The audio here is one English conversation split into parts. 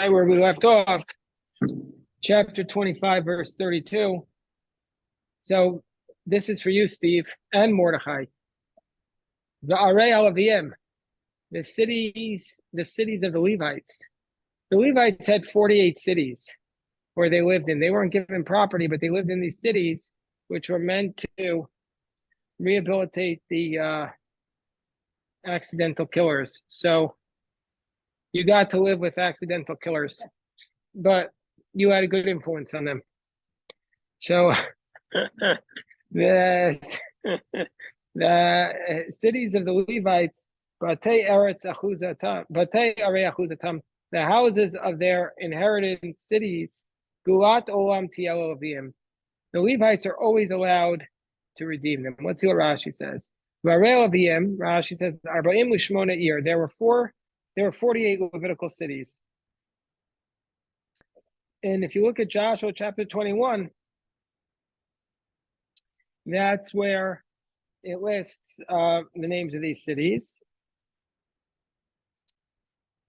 where we left off, chapter 25, verse 32. So this is for you, Steve, and Mordechai. The Arei Alavim, the cities of the Levites. The Levites had 48 cities where they lived in. They weren't given property, but they lived in these cities, which were meant to rehabilitate the accidental killers. So you got to live with accidental killers, but you had a good influence on them. So the cities of the Levites, Batei Arei Achuzatam, the houses of their inheritance cities, Gulat Olam Tiel Avim. The Levites are always allowed to redeem them. Let's see what Rashi says. Rashi says, Arba'im Lishmona Ir. There were 48 Levitical cities. And if you look at Joshua chapter 21, that's where it lists the names of these cities.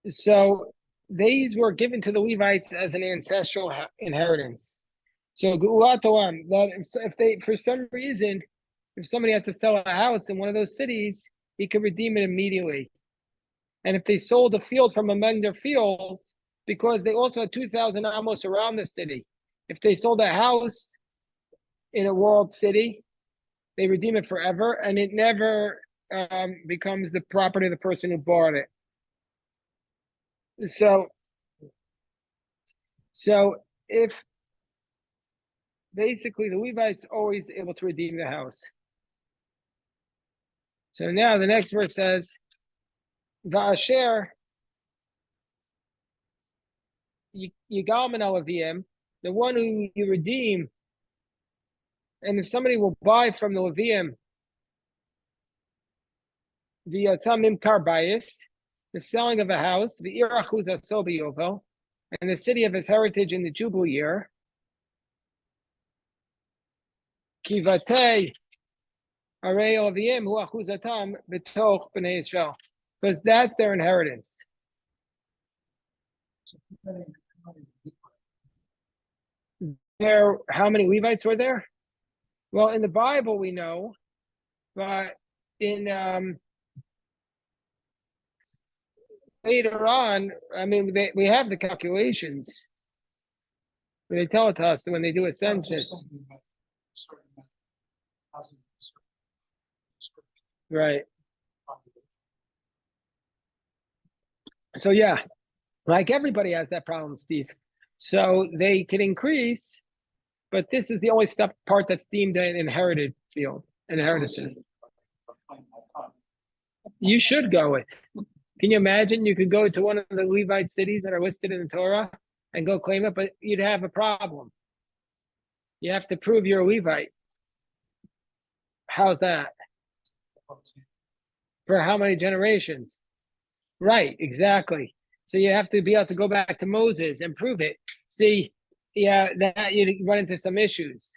So these were given to the Levites as an ancestral inheritance. So that if they, for some reason, if somebody had to sell a house in one of those cities, he could redeem it immediately. And if they sold a field from among their fields, because they also had 2,000 amos around the city, if they sold a house in a walled city, they redeem it forever, and it never becomes the property of the person who bought it. So if basically the Levites always able to redeem the house. So now the next verse says, Va'asher Yigalman Alavim, the one who you redeem, and if somebody will buy from the Levium, the Tamim Karbayis, the selling of a house, the Irachuz Asobi Yovel, and the city of his heritage in the Jubilee year, Kivatei Arei Olavim Hu Achuzatam B'toch B'nei Yisrael, because that's their inheritance. How many Levites were there? Well, in the Bible we know, but in later on, I mean, we have the calculations. They tell it to us when they do a census. Right. So yeah, like everybody has that problem, Steve. So they can increase, but this is the only part that's deemed an inherited field, inheritance. You should go it. Can you imagine? You could go to one of the Levite cities that are listed in the Torah and go claim it, but you'd have a problem. You have to prove you're a Levite. How's that? For how many generations? Right, exactly. So you have to be able to go back to Moses and prove it. See, yeah, that you run into some issues.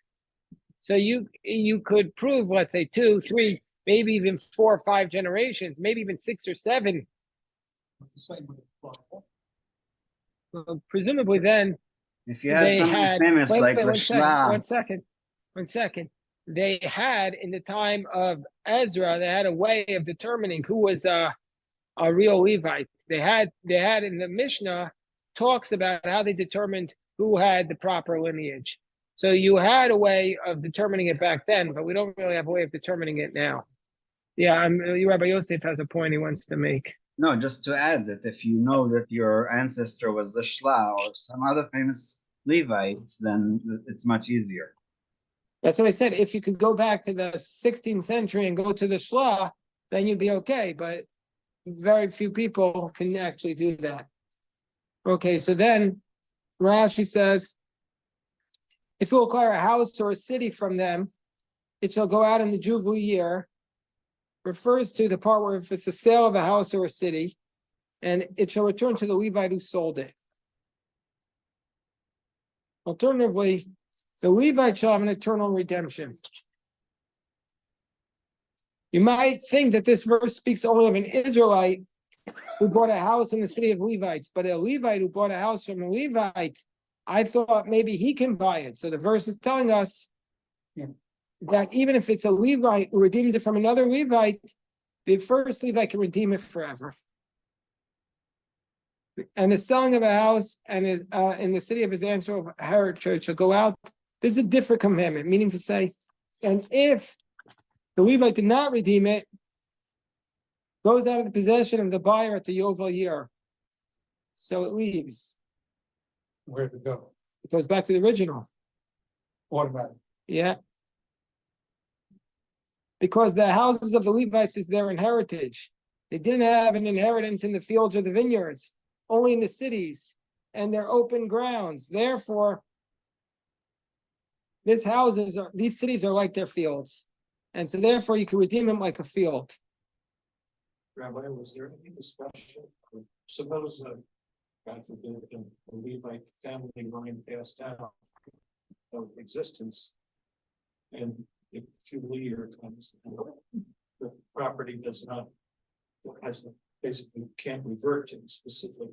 So you could prove, let's say 2, 3, maybe even 4 or 5 generations, maybe even 6 or 7. Well, presumably then, if you had something famous like Lashla. One second. They had, in the time of Ezra, they had a way of determining who was a real Levite. They had in the Mishnah talks about how they determined who had the proper lineage. So you had a way of determining it back then, but we don't really have a way of determining it now. Yeah, Rabbi Yosef has a point he wants to make. No, just to add that if you know that your ancestor was the Shla or some other famous Levites, then it's much easier. That's what I said. If you could go back to the 16th century and go to the Shla, then you'd be okay. But very few people can actually do that. Okay, so then Rashi says, if you acquire a house or a city from them, it shall go out in the Jubilee year. Refers to the part where if it's a sale of a house or a city, and it shall return to the Levite who sold it. Alternatively, the Levite shall have an eternal redemption. You might think that this verse speaks only of an Israelite who bought a house in the city of Levites, but a Levite who bought a house from a Levite, I thought maybe he can buy it. So the verse is telling us that even if it's a Levite who redeems it from another Levite, the first Levite can redeem it forever. And the selling of a house and in the city of his ancestral heritage shall go out. This is a different commandment, meaning to say, and if the Levite did not redeem it, goes out of the possession of the buyer at the Yovel year. So it leaves. Where to go? It goes back to the original. Automatic. Yeah. Because the houses of the Levites is their inheritance. They didn't have an inheritance in the fields or the vineyards, only in the cities and their open grounds. Therefore, these cities are like their fields. And so therefore you can redeem them like a field. Rabbi, was there any discussion? Suppose, God forbid, a Levite family line passed out of existence, and if Jubilee year comes, and the property does not, basically can't revert to the specific.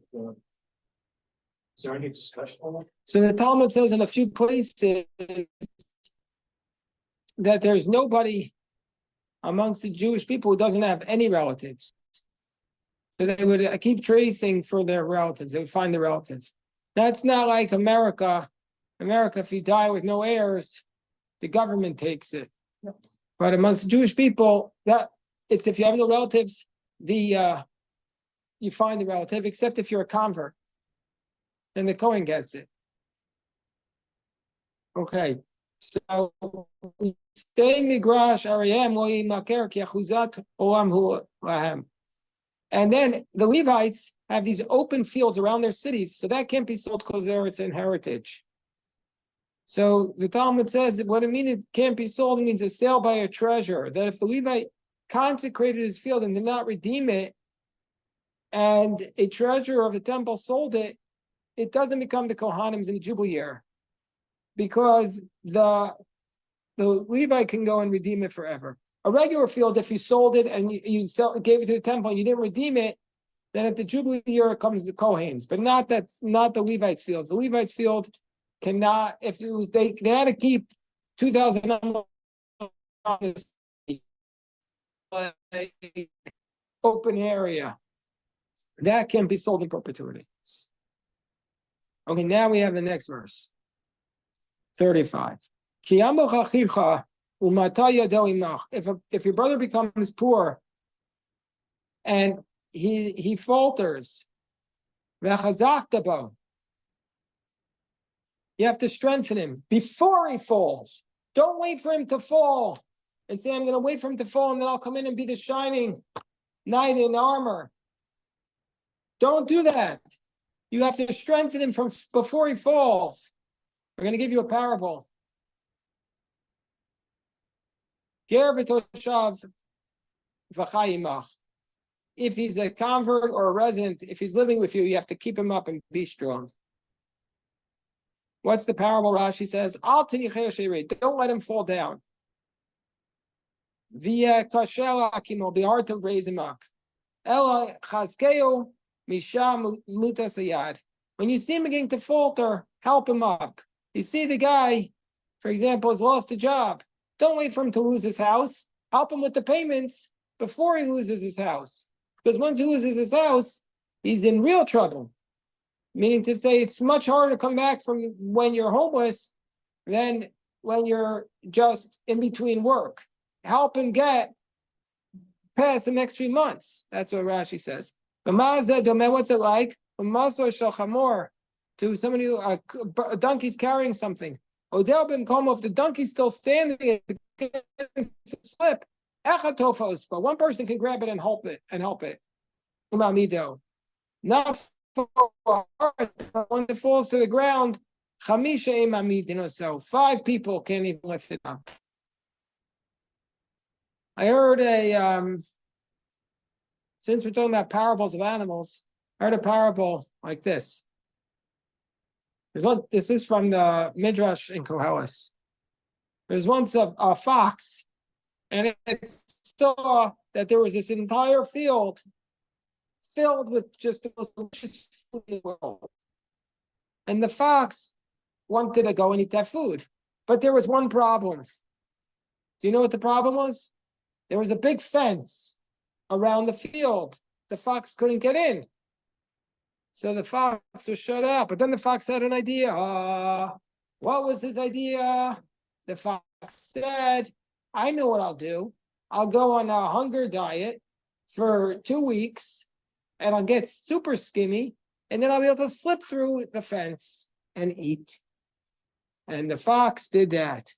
Is there any discussion on that? So the Talmud says in a few places that there's nobody amongst the Jewish people who doesn't have any relatives. So they would keep tracing for their relatives. They would find the relative. That's not like America. America, if you die with no heirs, the government takes it. Yep. But amongst the Jewish people, that it's if you have no relatives, you find the relative, except if you're a convert, then the Kohen gets it. Okay, so stay migrash ariam lo yimaker ki achuzat olam hu lahem. And then the Levites have these open fields around their cities, so that can't be sold because it's an heritage. So the Talmud says that what it means it can't be sold, it means a sale by a treasurer. That if the Levite consecrated his field and did not redeem it, and a treasurer of the temple sold it, it doesn't become the Kohanim's in the Jubilee year, because the Levite can go and redeem it forever. A regular field, if you sold it and you gave it to the temple and you didn't redeem it, then at the Jubilee year it comes the Kohanes, but not the Levites' fields. The Levites' field cannot, if it was, they had to keep 2,000 open area. That can't be sold in perpetuity. Okay, now we have the next verse. 35. If your brother becomes poor and he falters, you have to strengthen him before he falls. Don't wait for him to fall and say, I'm going to wait for him to fall and then I'll come in and be the shining knight in armor. Don't do that. You have to strengthen him from before he falls. We're going to give you a parable. If he's a convert or a resident, if he's living with you, you have to keep him up and be strong. What's the parable? Rashi says, don't let him fall down. It'll be hard to raise him up. When you see him beginning to falter, help him up. You see the guy, for example, has lost a job. Don't wait for him to lose his house. Help him with the payments before he loses his house. Because once he loses his house, he's in real trouble. Meaning to say it's much harder to come back from when you're homeless than when you're just in between work. Help him get past the next 3 months. That's what Rashi says. What's it like? To somebody who a donkey's carrying something. Odell ben Komo, if the donkey's still standing, slip. But one person can grab it and help it. Not when it falls to the ground, so 5 people can't even lift it up. I heard since we're talking about parables of animals, I heard a parable like this. This is from the Midrash in Koheles. There's once a fox, and it saw that there was this entire field filled with just the most delicious food in the world. And the fox wanted to go and eat that food. But there was one problem. Do you know what the problem was? There was a big fence around the field. The fox couldn't get in. So the fox was shut up. But then the fox had an idea. What was his idea? The fox said, I know what I'll do. I'll go on a hunger diet for 2 weeks and I'll get super skinny and then I'll be able to slip through the fence and eat. And the fox did that.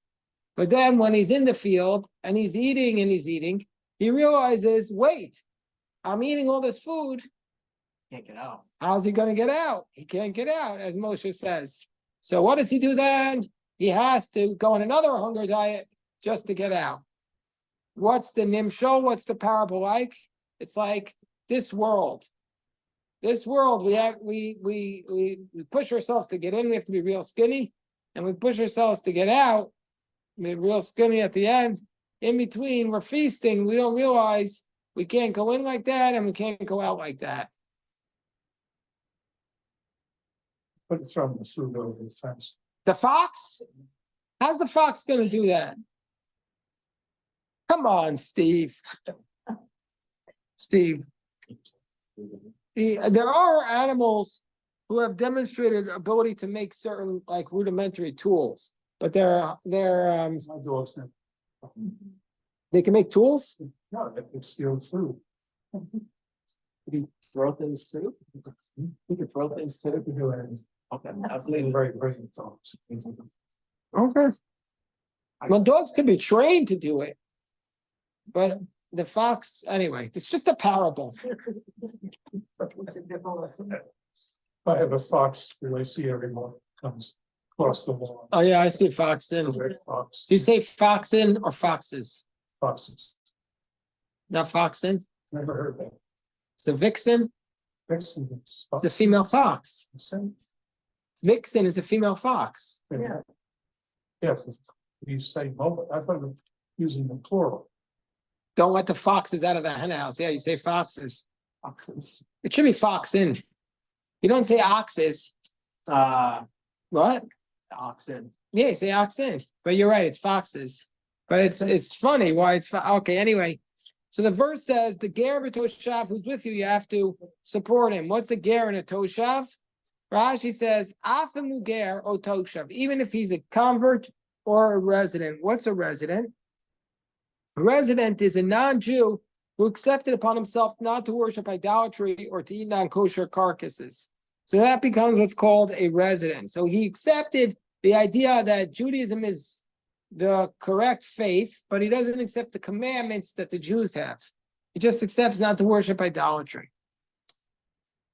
But then when he's in the field and he's eating, he realizes, wait, I'm eating all this food. Can't get out. How's he going to get out? He can't get out, as Moshe says. So what does he do then? He has to go on another hunger diet just to get out. What's the nimshol? What's the parable like? It's like this world. This world, we push ourselves to get in. We have to be real skinny, and we push ourselves to get out. We're real skinny at the end. In between, we're feasting. We don't realize we can't go in like that, and we can't go out like that. But it's from the food over the fence. The fox? How's the fox going to do that? Come on, Steve. Steve. There are animals who have demonstrated ability to make certain like rudimentary tools, but they're My dogs have. they can make tools. No, they steal food. He throw things too. He can throw things too. Okay, They're very brilliant dogs. okay. Well, dogs can be trained to do it, but the fox, anyway, it's just a parable. I have a fox who I see every morning, comes across the lawn. Oh yeah, I see fox in. A red fox, Do you say fox in or foxes? foxes. Not fox in. Never heard that. It's a vixen. Vixen. It's a female fox. Same. Vixen is a female fox. Yeah. Yes, you say moment, I thought of using the plural. Don't let the foxes out of the hen house. Yeah, you say foxes. Foxes. It should be fox in. You don't say oxes. What? Oxen. Yeah, you say oxen. But you're right, it's foxes. But it's funny why it's okay. Anyway, so the verse says the ger b'toshav who's with you, you have to support him. What's a ger and a toshav? Rashi says afamu ger o toshav, even if he's a convert or a resident. What's a resident? A resident is a non-Jew who accepted upon himself not to worship idolatry or to eat non-kosher carcasses. So that becomes what's called a resident. So he accepted the idea that Judaism is the correct faith, but he doesn't accept the commandments that the Jews have. He just accepts not to worship idolatry.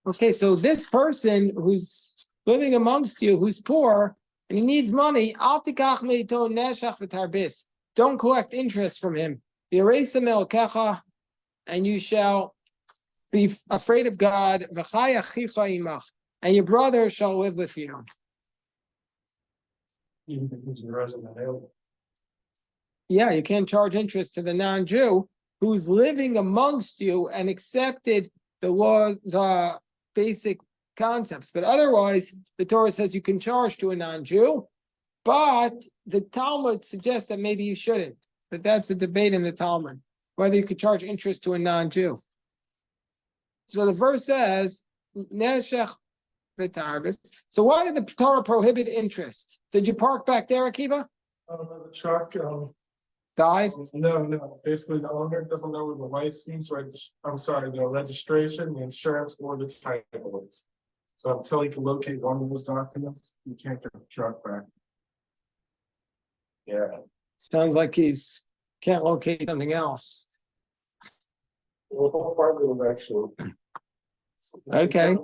Okay, so this person who's living amongst you, who's poor, and he needs money, al tikach meito neshach v'tarbis. Don't collect interest from him. And you shall be afraid of God, and your brother shall live with you. Even if he's a resident alien. Yeah, you can't charge interest to the non-Jew who's living amongst you and accepted the law, the basic concepts. But otherwise, the Torah says you can charge to a non-Jew. But the Talmud suggests that maybe you shouldn't. But that's a debate in the Talmud, whether you could charge interest to a non-Jew. So the verse says, Neshech v'tarbis. So why did the Torah prohibit interest? Did you park back there, Akiva? The truck, Died? no, basically the owner doesn't know where the license, the registration, the insurance, or the title is. So until he can locate one of those documents, you can't get the truck back. Yeah. Sounds like he's can't locate something else. Well, part of it actually. Okay.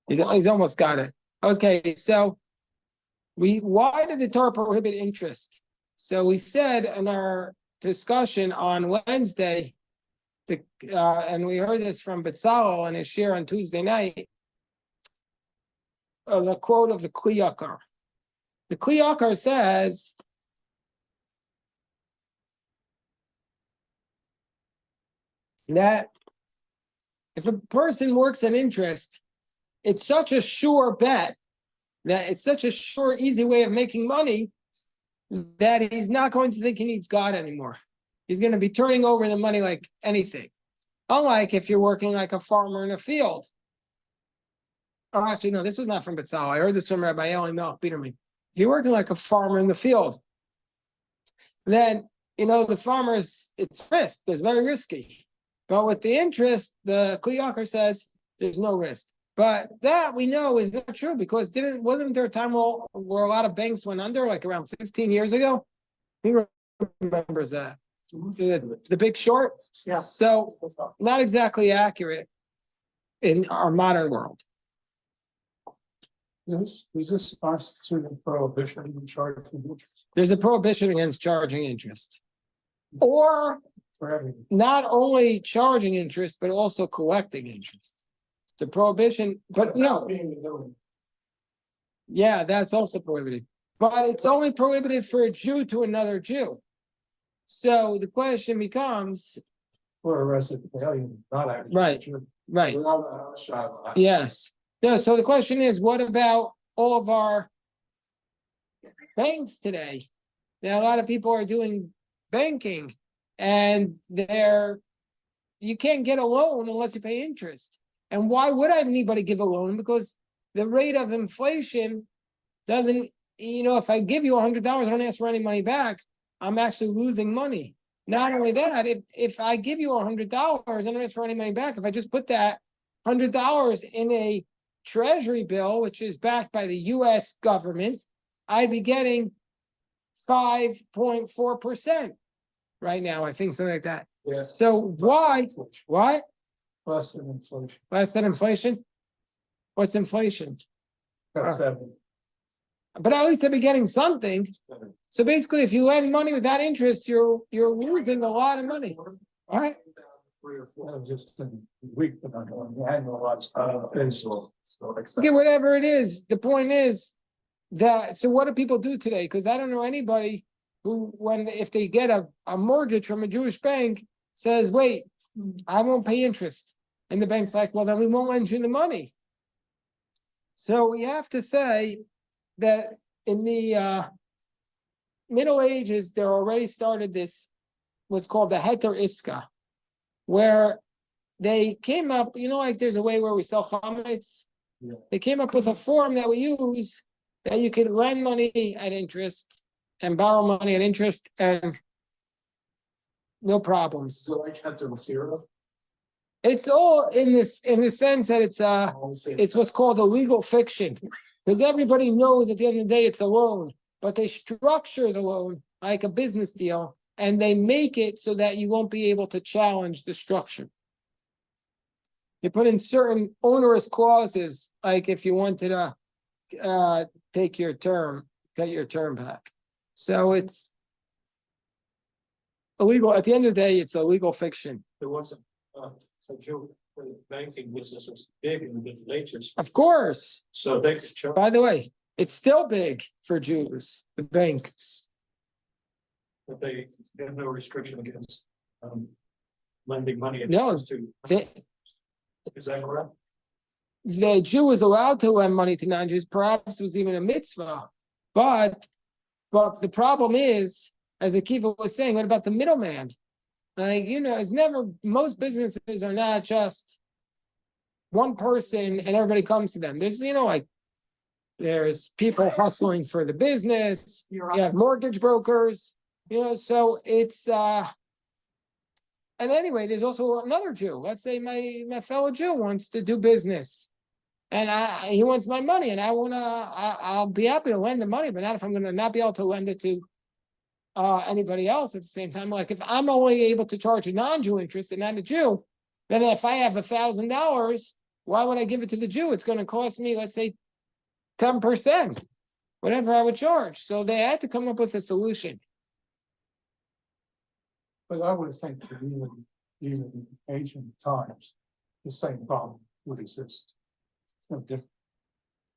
He's almost got it. Okay, so why did the Torah prohibit interest? So we said in our discussion on Wednesday, and we heard this from Betzalel and his share on Tuesday night, the quote of the Kli Yakar. The Kli Yakar says that If a person works at interest, it's such a sure bet that it's such a sure, easy way of making money that he's not going to think he needs God anymore. He's going to be turning over the money like anything. Unlike if you're working like a farmer in a field. Oh, actually, no, this was not from Betzal. I heard this from Rabbi Eli Melch Biederman. If you're working like a farmer in the field, then, the farmers, it's risk. It's very risky. But with the interest, the Kli Yakar says there's no risk. But that we know is not true because wasn't there a time where a lot of banks went under, like around 15 years ago? Who remembers that? The Big Short? Yeah. So not exactly accurate in our modern world. Is this constituting prohibition in charging interest There's a prohibition against charging interest. Or for everything? not only charging interest, but also collecting interest. It's a prohibition, but no. Yeah, that's also prohibited. But it's only prohibited for a Jew to another Jew. So the question becomes, For a resident alien, not actually. Right. right, Without a shot of that. yes. No, so the question is, what about all of our banks today? Now, a lot of people are doing banking and you can't get a loan unless you pay interest. And why would anybody give a loan? Because the rate of inflation doesn't, if I give you $100, I don't ask for any money back, I'm actually losing money. Not only that, if I give you $100, I don't ask for any money back. If I just put that $100 in a treasury bill, which is backed by the US government, I'd be getting 5.4% right now, I think, something like that. Yes. So why? What? Less than inflation. Less than inflation? What's inflation? That's seven. But at least I'd be getting something. So basically, if you lend money without interest, you're losing a lot of money. All right. 3 or 4 just in a week, but I had no lot of Okay, whatever it is. The point is that, so what do people do today? Because I don't know anybody who, if they get a mortgage from a Jewish bank, says, wait, I won't pay interest. And the bank's like, well, then we won't lend you the money. So we have to say that in the Middle Ages, there already started this, what's called the Heter Iska, where they came up, like there's a way where we sell chametz. Yeah. They came up with a form that we use that you could lend money at interest and borrow money at interest and no problems. So like had to hear of. It's all in the sense that it's what's called a legal fiction, because everybody knows at the end of the day it's a loan, but they structure the loan like a business deal and they make it so that you won't be able to challenge the structure. They put in certain onerous clauses, like if you wanted to get your term back. So it's illegal. At the end of the day, it's a legal fiction. There wasn't, so Joe, the banking business was big in the Middle Ages, Of course. so they could charge. By the way, it's still big for Jews, the banks. But they have no restriction against lending money. No, to. Is that correct? The Jew is allowed to lend money to non-Jews, perhaps it was even a mitzvah. But the problem is, as Akiva was saying, what about the middleman? Like, it's never, most businesses are not just one person and everybody comes to them. There's, there's people hustling for the business. You have mortgage brokers, so it's, and anyway, there's also another Jew. Let's say my fellow Jew wants to do business and he wants my money and I'll be happy to lend the money, but not if I'm going to not be able to lend it to anybody else at the same time. Like if I'm only able to charge a non-Jew interest and not a Jew, then if I have $1,000, why would I give it to the Jew? It's going to cost me, let's say, 10%, whatever I would charge. So they had to come up with a solution. But I would think that even in ancient times, the same problem would exist. No different.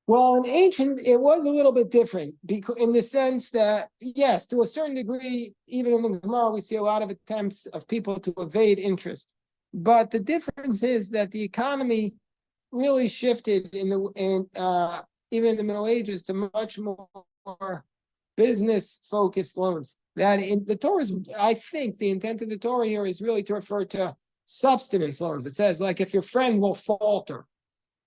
Well, in ancient, it was a little bit different because in the sense that, yes, to a certain degree, even in the Gemara, we see a lot of attempts of people to evade interest. But the difference is that the economy really shifted even in the Middle Ages to much more business-focused loans. That in the Torah is, I think, the intent of the Torah here is really to refer to subsistence loans. It says, like, if your friend will falter.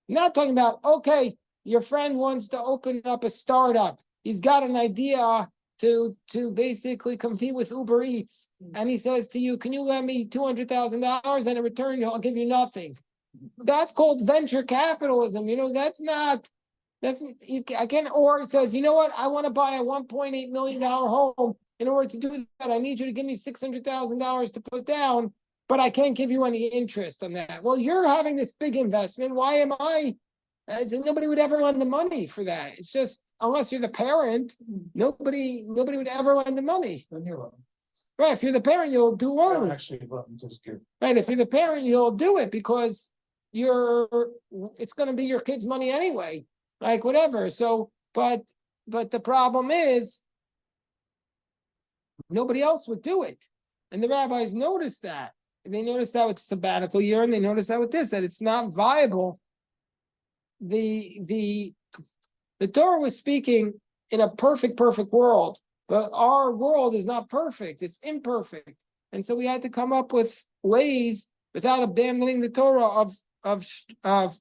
Not talking about, okay, your friend wants to open up a startup. He's got an idea to basically compete with Uber Eats. And he says to you, can you lend me $200,000 and in return, I'll give you nothing. That's called venture capitalism. I can't, or it says, you know what? I want to buy a $1.8 million home. In order to do that, I need you to give me $600,000 to put down, but I can't give you any interest on that. Well, you're having this big investment. Why am I? Nobody would ever lend the money for that. It's just, unless you're the parent, nobody would ever lend the money. Right? If you're the parent, you'll do loans. Actually, just good. Right? If you're the parent, you'll do it because it's going to be your kid's money anyway. Like whatever. So, but the problem is nobody else would do it. And the rabbis noticed that. And they noticed that with sabbatical year, and they noticed that with this, that it's not viable. The Torah was speaking in a perfect world, but our world is not perfect, it's imperfect. And so we had to come up with ways without abandoning the Torah of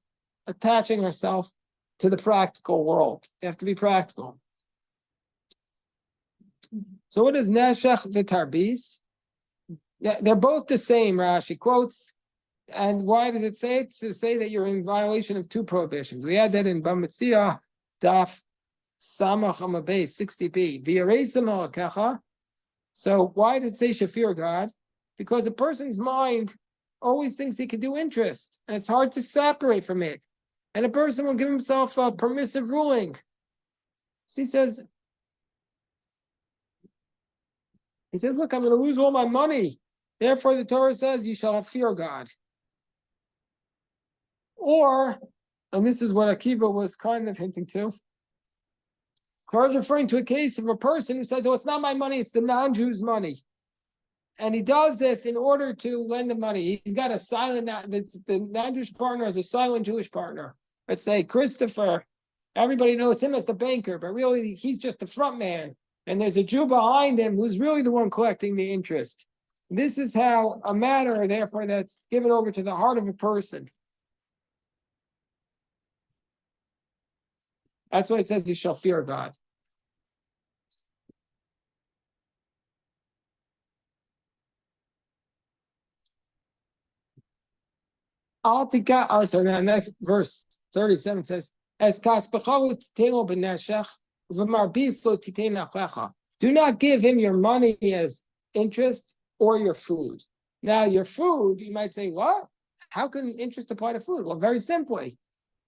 attaching ourselves to the practical world. You have to be practical. So what is Neshech v'Tarbis? They're both the same, Rashi quotes. And why does it say it? To say that you're in violation of two prohibitions. We had that in Bamitzia, Daf Samach Amabay 60b. V'yareisam alakecha. So why does it say shafir God? Because a person's mind always thinks he can do interest, and it's hard to separate from it. And a person will give himself a permissive ruling. So he says, look, I'm going to lose all my money. Therefore, the Torah says you shall have fear God. Or, and this is what Akiva was kind of hinting to, Torah is referring to a case of a person who says, oh, it's not my money, it's the non-Jew's money. And he does this in order to lend the money. He's got the non-Jewish partner is a silent Jewish partner. Let's say Christopher, everybody knows him as the banker, but really he's just the front man. And there's a Jew behind him who's really the one collecting the interest. This is how a matter, therefore, that's given over to the heart of a person. That's why it says you shall fear God. So the next verse 37 says, do not give him your money as interest or your food. Now, your food, you might say, what? How can interest apply to food? Well, very simply.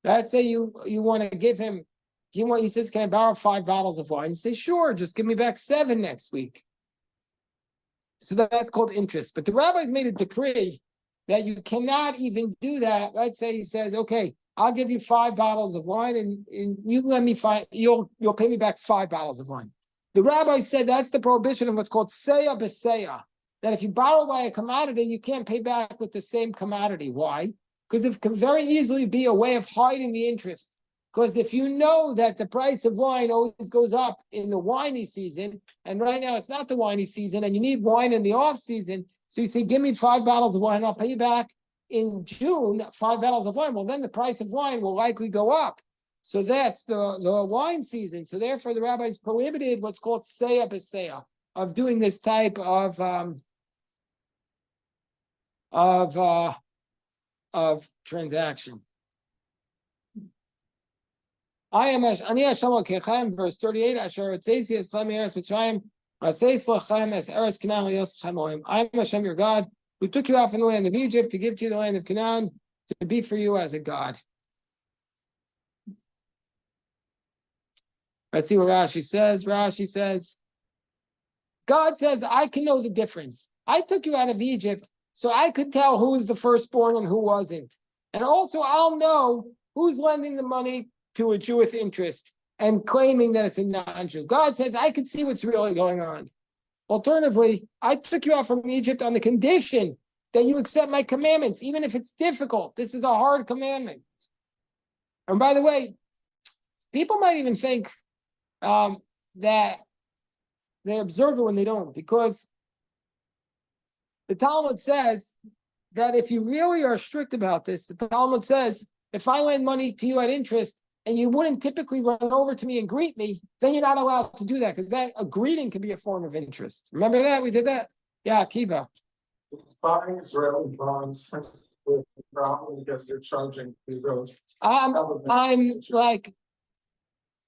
Let's say you want to give him, he says, can I borrow 5 bottles of wine? You say, sure, just give me back 7 next week. So that's called interest. But the rabbis made a decree that you cannot even do that. Let's say he says, okay, I'll give you 5 bottles of wine and you let me you'll pay me back 5 bottles of wine. The rabbi said that's the prohibition of what's called seya b'seya, that if you borrow by a commodity, you can't pay back with the same commodity. Why? Because it can very easily be a way of hiding the interest. Because if you know that the price of wine always goes up in the winey season, and right now it's not the winey season, and you need wine in the off season, so you say, give me 5 bottles of wine, I'll pay you back in June, 5 bottles of wine. Well, then the price of wine will likely go up. So that's the wine season. So therefore, the rabbis prohibited what's called seya b'seya, of doing this type of transaction. I am Ani Hashem Elokechem, verse 38. Asher Etzesi Eslem Eretz Mitzrayim, Aseis Lachem Es Eretz Canaan Yosef Chamoim. I am Hashem your God, who took you out from the land of Egypt to give to you the land of Canaan, to be for you as a God. Let's see what Rashi says. Rashi says, God says, I can know the difference. I took you out of Egypt, so I could tell who was the firstborn and who wasn't. And also, I'll know who's lending the money to a Jew with interest and claiming that it's a non-Jew. God says, I can see what's really going on. Alternatively, I took you out from Egypt on the condition that you accept my commandments, even if it's difficult. This is a hard commandment. And by the way, people might even think that they observe it when they don't, because the Talmud says that if you really are strict about this, the Talmud says, if I lend money to you at interest and you wouldn't typically run over to me and greet me, then you're not allowed to do that, because that a greeting can be a form of interest. Remember that? We did that? Yeah, Kiva. It's buying Israeli bonds with the problem because they're charging Israeli. I'm like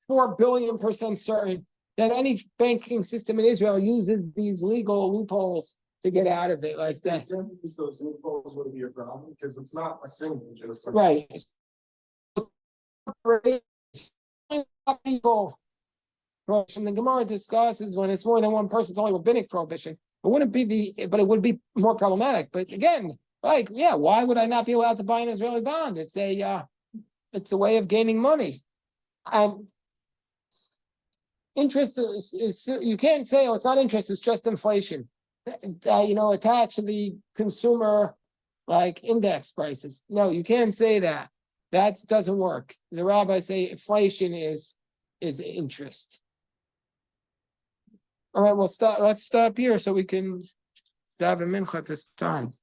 4 billion% certain that any banking system in Israel uses these legal loopholes to get out of it like that. Use those loopholes would be a problem because it's not a single. Just Right. Prohibition. The Gemara discusses when it's more than one person, it's only rabbinic prohibition. It wouldn't be but it would be more problematic. But again, like, yeah, why would I not be allowed to buy an Israeli bond? It's a way of gaining money. Interest is you can't say, oh, it's not interest, it's just inflation. Attached to the consumer like index prices. No, you can't say that. That doesn't work. The rabbis say inflation is interest. All right, let's stop here so we can dive in mincha this time.